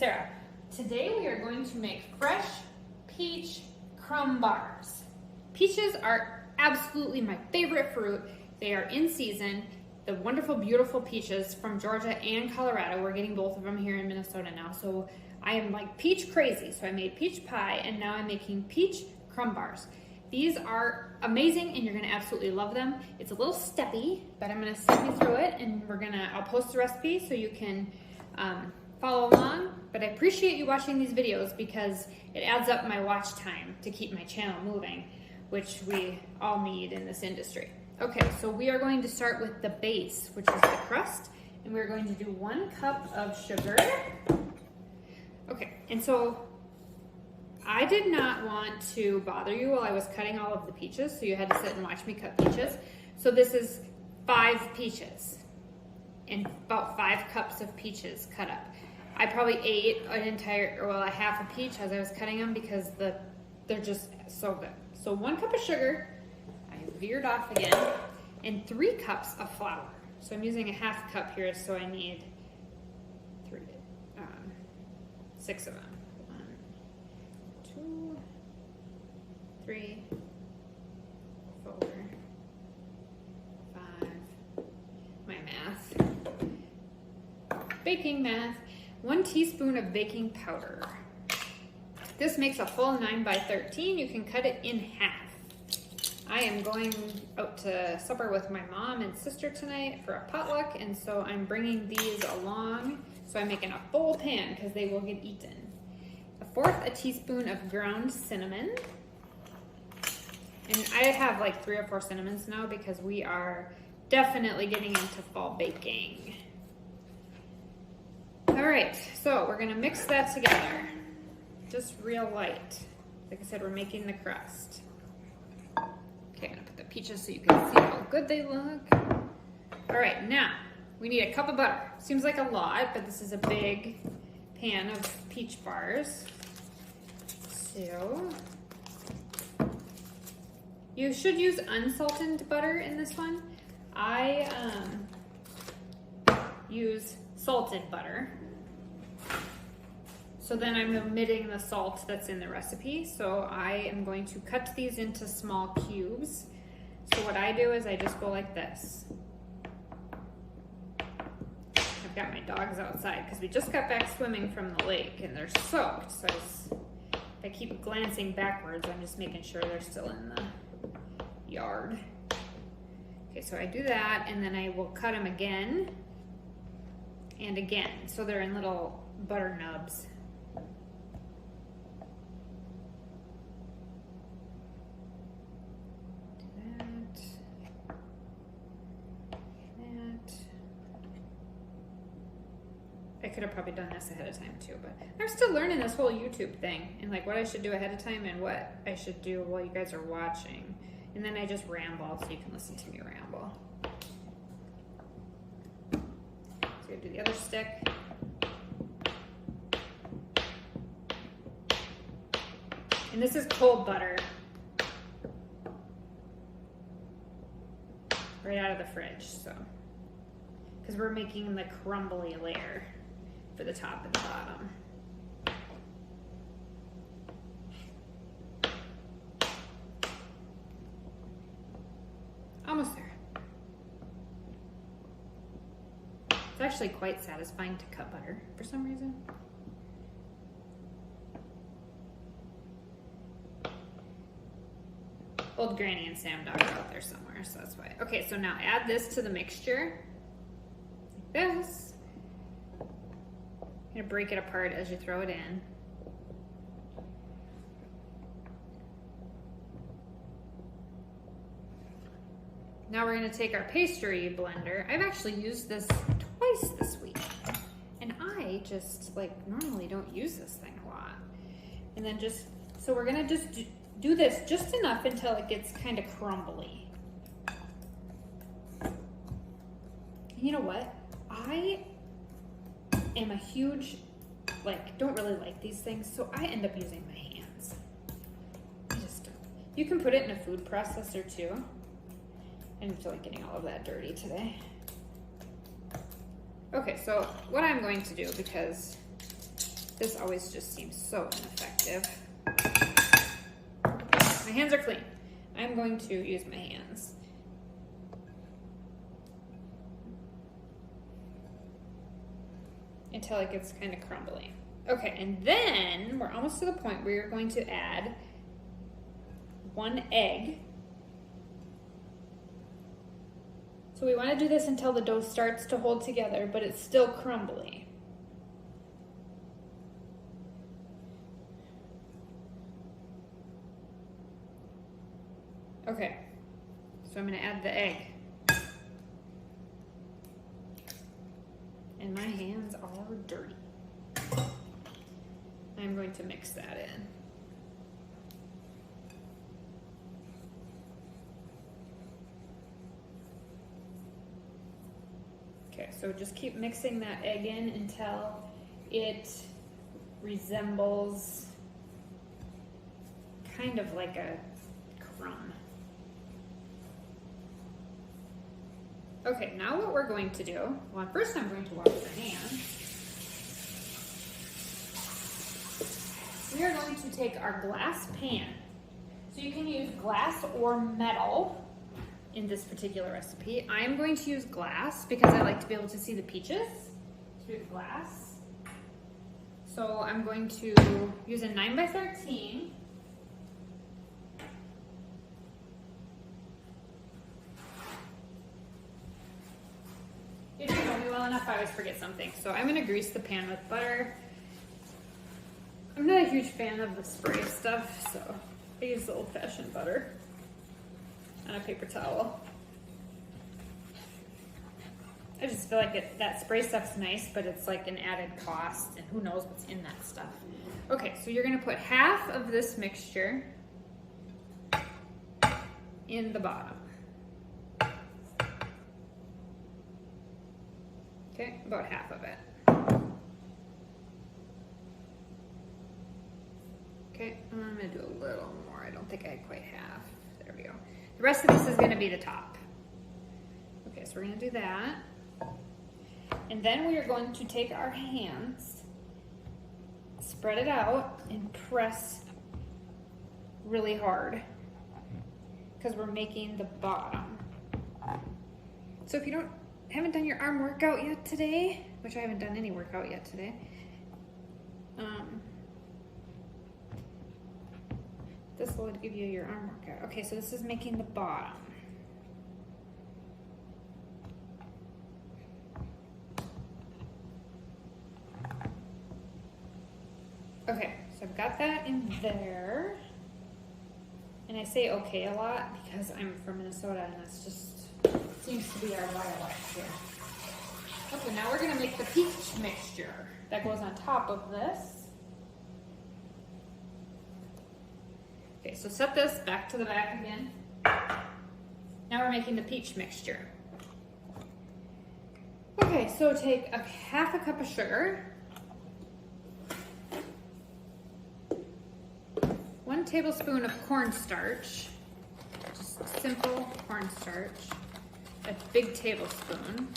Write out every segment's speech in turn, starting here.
Sarah. Today we are going to make fresh peach crumb bars. Peaches are absolutely my favorite fruit. They are in season. The wonderful, beautiful peaches from Georgia and Colorado. We're getting both of them here in Minnesota now. So I am like peach crazy. So I made peach pie and now I'm making peach crumb bars. These are amazing and you're gonna absolutely love them. It's a little steppy, but I'm gonna step you through it and I'll post the recipe so you can follow along. But I appreciate you watching these videos because it adds up my watch time to keep my channel moving, which we all need in this industry. Okay, so we are going to start with the base, which is the crust, and we're going to do 1 cup of sugar. Okay, and so I did not want to bother you while I was cutting all of the peaches, so you had to sit and watch me cut peaches. So this is 5 peaches and about 5 cups of peaches cut up. I probably ate a half a peach as I was cutting them because they're just so good. So 1 cup of sugar, I veered off again, and 3 cups of flour. So I'm using a half cup here, so I need 6 of them. 1, 2, 3, 4, 5. My math. Baking math. 1 teaspoon of baking powder. This makes a full 9 by 13. You can cut it in half. I am going out to supper with my mom and sister tonight for a potluck, and so I'm bringing these along. So I'm making a full pan because they will get eaten. 1/4 teaspoon of ground cinnamon. And I have like 3 or 4 cinnamons now because we are definitely getting into fall baking. All right, so we're gonna mix that together. Just real light. Like I said, we're making the crust. Okay, I'm gonna put the peaches so you can see how good they look. All right, now we need a cup of butter. Seems like a lot, but this is a big pan of peach bars. So you should use unsalted butter in this one. I use salted butter. So then I'm omitting the salt that's in the recipe. So I am going to cut these into small cubes. So what I do is I just go like this. I've got my dogs outside because we just got back swimming from the lake and they're soaked. So if I keep glancing backwards, I'm just making sure they're still in the yard. Okay, so I do that and then I will cut them again and again. So they're in little butter nubs. I could have probably done this ahead of time too, but I'm still learning this whole YouTube thing and like what I should do ahead of time and what I should do while you guys are watching. And then I just ramble so you can listen to me ramble. So I'm gonna do the other stick. And this is cold butter. Right out of the fridge, so. Because we're making the crumbly layer for the top and the bottom. Almost there. It's actually quite satisfying to cut butter for some reason. Old Granny and Sam Dog are out there somewhere, so that's why. Okay, so now add this to the mixture. Like this. You're gonna break it apart as you throw it in. Now we're gonna take our pastry blender. I've actually used this twice this week. And I just normally don't use this thing a lot. And then so we're gonna just do this just enough until it gets kind of crumbly. And you know what? I am a huge, don't really like these things, so I end up using my hands. You can put it in a food processor too. I didn't feel like getting all of that dirty today. Okay, so what I'm going to do, because This always just seems so ineffective. My hands are clean. I'm going to use my hands. Until it gets kind of crumbly. Okay, and then we're almost to the point where you're going to add 1 egg. So we want to do this until the dough starts to hold together, but it's still crumbly. Okay, so I'm going to add the egg. And my hands are dirty. I'm going to mix that in. Okay, so just keep mixing that egg in until it resembles kind of like a crumb. Okay, now what we're going to do, well, first I'm going to wash my hands. We are going to take our glass pan. So you can use glass or metal in this particular recipe. I'm going to use glass because I like to be able to see the peaches through the glass. So I'm going to use a 9x13. If you know me well enough, I always forget something. So I'm going to grease the pan with butter. I'm not a huge fan of the spray stuff, so I use the old-fashioned butter on a paper towel. I just feel like that spray stuff's nice, but it's like an added cost, and who knows what's in that stuff. Okay, so you're gonna put half of this mixture in the bottom. Okay, about half of it. Okay, I'm gonna do a little more. I don't think I had quite half. There we go. The rest of this is gonna be the top. Okay, so we're gonna do that. And then we are going to take our hands, spread it out, and press really hard because we're making the bottom. So if you haven't done your arm workout yet today, which I haven't done any workout yet today, this will give you your arm workout. Okay, so this is making the bottom. Okay, so I've got that in there. And I say okay a lot because I'm from Minnesota and that's just seems to be our dialect here. Okay, now we're gonna make the peach mixture that goes on top of this. Okay, so set this back to the back again. Now we're making the peach mixture. Okay, so take half a cup of sugar, 1 tablespoon of cornstarch, just simple cornstarch, a big tablespoon.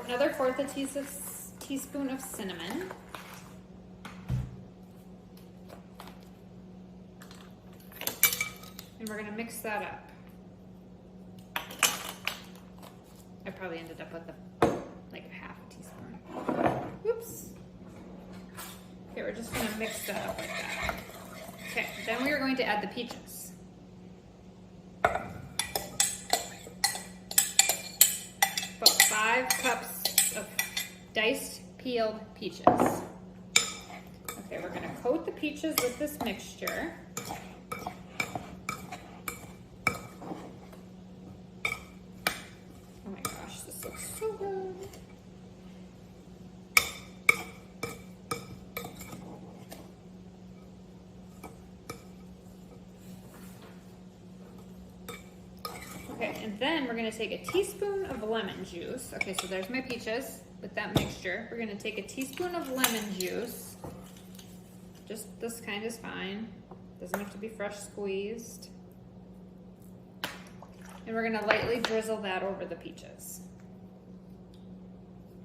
Another 1/4 teaspoon of cinnamon. And we're gonna mix that up. I probably ended up with like a 1/2 teaspoon. Oops. Okay, we're just gonna mix that up like that. Okay, then we are going to add the peaches. About 5 cups of diced peeled peaches. Okay, we're gonna coat the peaches with this mixture. Oh my gosh, this looks so good. Okay, and then we're gonna take a teaspoon of lemon juice. Okay, so there's my peaches with that mixture. We're gonna take a teaspoon of lemon juice. Just this kind is fine. Doesn't have to be fresh squeezed. And we're gonna lightly drizzle that over the peaches.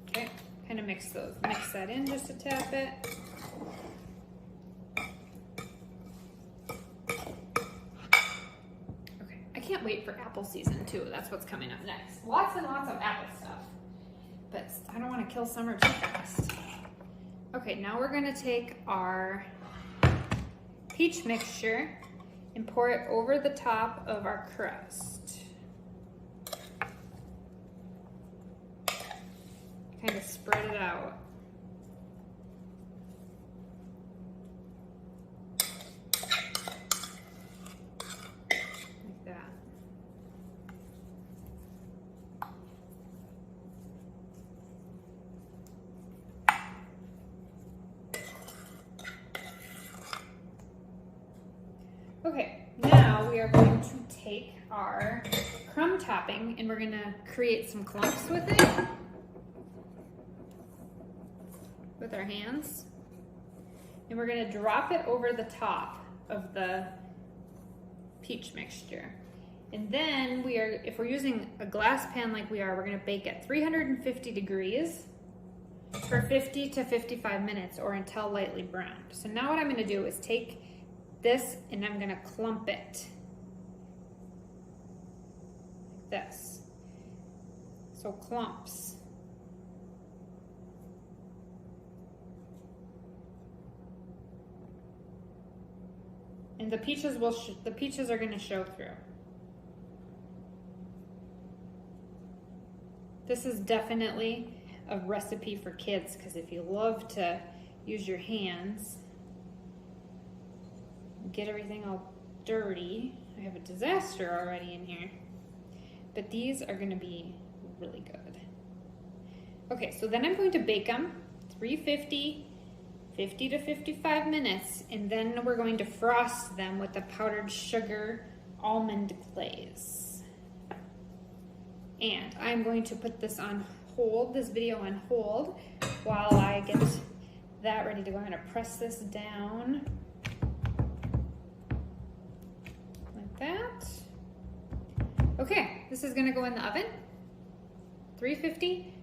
Okay, kind of mix that in just a tad bit. Okay, I can't wait for apple season too. That's what's coming up next. Lots and lots of apple stuff. But I don't want to kill summer too fast. Okay, now we're gonna take our peach mixture and pour it over the top of our crust. Kind of spread it out. Like that. Okay, now we are going to take our crumb topping and we're gonna create some clumps with it. With our hands, and we're going to drop it over the top of the peach mixture. And then if we're using a glass pan like we are, we're going to bake at 350 degrees for 50 to 55 minutes or until lightly browned. So now what I'm going to do is take this and I'm going to clump it like this. So clumps. And the peaches are going to show through. This is definitely a recipe for kids because if you love to use your hands, get everything all dirty. I have a disaster already in here. But these are going to be really good. Okay, so then I'm going to bake them 350 50 to 55 minutes, and then we're going to frost them with the powdered sugar almond glaze. And I'm going to put this on hold, this video on hold, while I get that ready to go. I'm going to press this down like that. Okay, this is going to go in the oven, 350.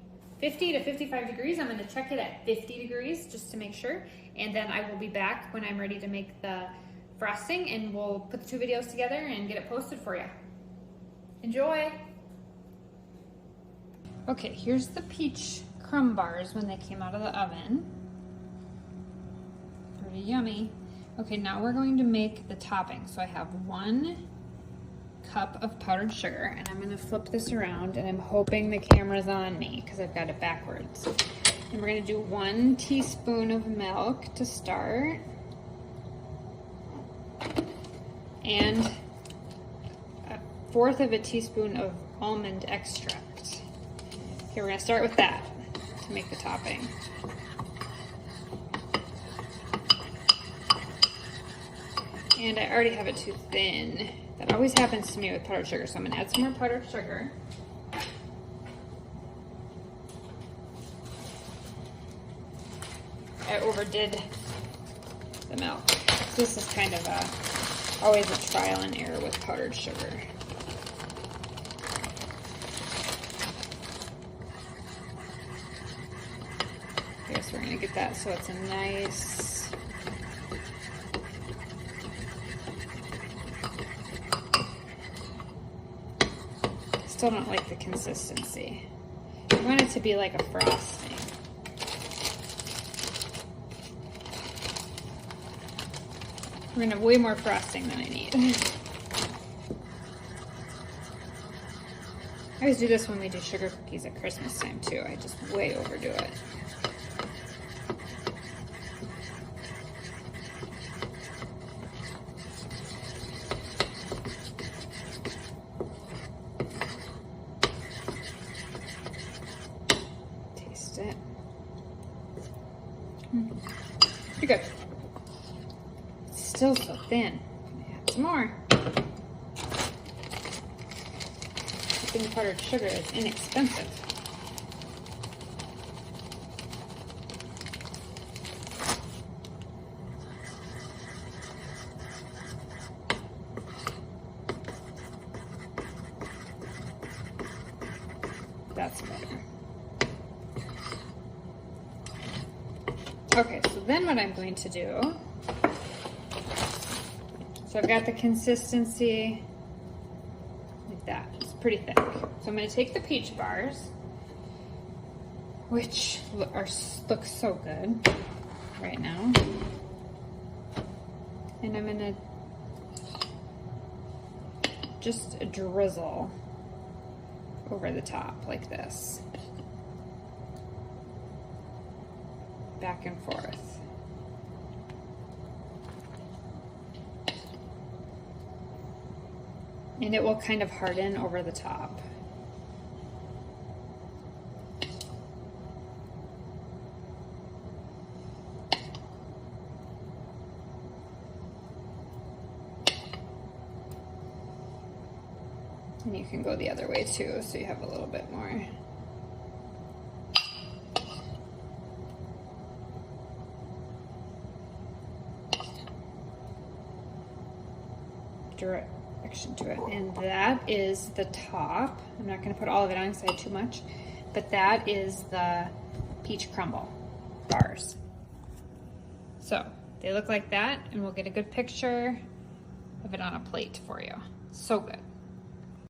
50 to 55 degrees. I'm going to check it at 50 degrees just to make sure. And then I will be back when I'm ready to make the frosting and we'll put the two videos together and get it posted for you. Enjoy! Okay, here's the peach crumb bars when they came out of the oven. Pretty yummy. Okay, now we're going to make the topping. So I have 1 cup of powdered sugar, and I'm going to flip this around, and I'm hoping the camera's on me because I've got it backwards. And we're going to do 1 teaspoon of milk to start, and 1/4 of a teaspoon of almond extract. Okay, we're going to start with that to make the topping. And I already have it too thin. That always happens to me with powdered sugar, so I'm gonna add some more powdered sugar. I overdid the milk. This is kind of always a trial and error with powdered sugar. Okay, so we're gonna get that so it's a nice still don't like the consistency. I want it to be like a frosting. We're gonna have way more frosting than I need. I always do this when we do sugar cookies at Christmas time too. I just way overdo it. It. Pretty good. It's still so thin. Add some more. Keeping powdered sugar is inexpensive. That's better. Okay, so then what I'm going to do, so I've got the consistency like that. It's pretty thick. So I'm going to take the peach bars, which look so good right now, and I'm going to just drizzle over the top like this. Back and forth. And it will kind of harden over the top. And you can go the other way too, so you have a little bit more. Direction to it, and that is the top. I'm not going to put all of it on because I had too much, but that is the peach crumble bars. So they look like that, and we'll get a good picture of it on a plate for you. So good.